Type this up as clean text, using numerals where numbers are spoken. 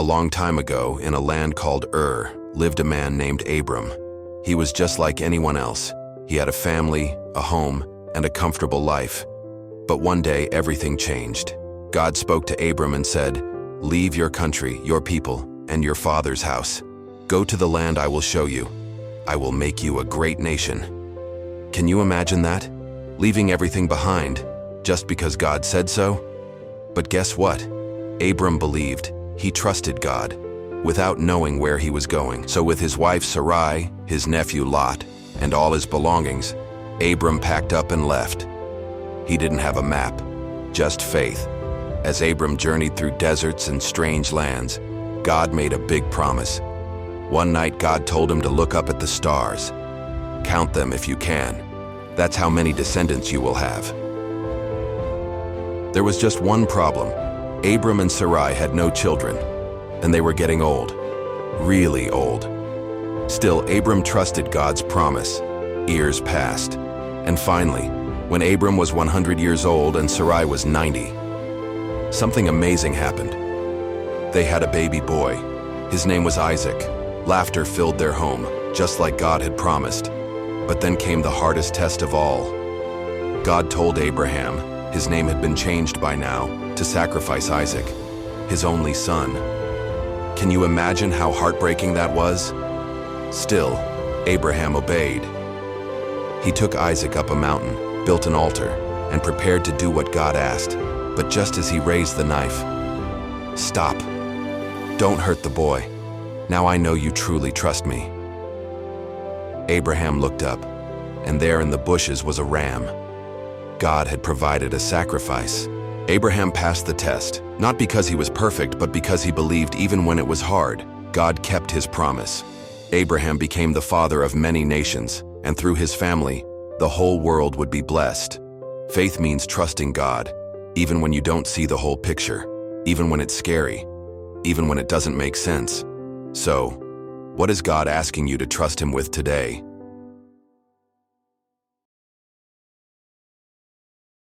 A long time ago, in a land called lived a man named Abram. He was just like anyone else. He had a family, a home, and a comfortable life. But one day, everything changed. God spoke to Abram and said, "Leave your country, your people, and your father's house. Go to the land I will show you. I will make you a great nation." Can you imagine that? Leaving everything behind, just because God said so? But guess what? Abram believed. He trusted God, without knowing where he was going. So with his wife Sarai, his nephew Lot, and all his belongings, Abram packed up and left. He didn't have a map, just faith. As Abram journeyed through deserts and strange lands, God made a big promise. One night, God told him to look up at the stars. Count them if you can. That's how many descendants you will have. There was just one problem. Abram and Sarai had no children, and they were getting old, really old. Still, Abram trusted God's promise. Years passed, and finally, when Abram was 100 years old and Sarai was 90, something amazing happened. They had a baby boy. His name was Isaac. Laughter filled their home, just like God had promised. But then came the hardest test of all. God told Abraham, his name had been changed by now, to sacrifice Isaac, his only son. Can you imagine how heartbreaking that was? Still, Abraham obeyed. He took Isaac up a mountain, built an altar, and prepared to do what God asked. But just as he raised the knife, "Stop. Don't hurt the boy. Now I know you truly trust me." Abraham looked up, and there in the bushes was a ram. God had provided a sacrifice. Abraham passed the test, not because he was perfect, but because he believed even when it was hard, God kept his promise. Abraham became the father of many nations, and through his family, the whole world would be blessed. Faith means trusting God, even when you don't see the whole picture, even when it's scary, even when it doesn't make sense. So, what is God asking you to trust him with today?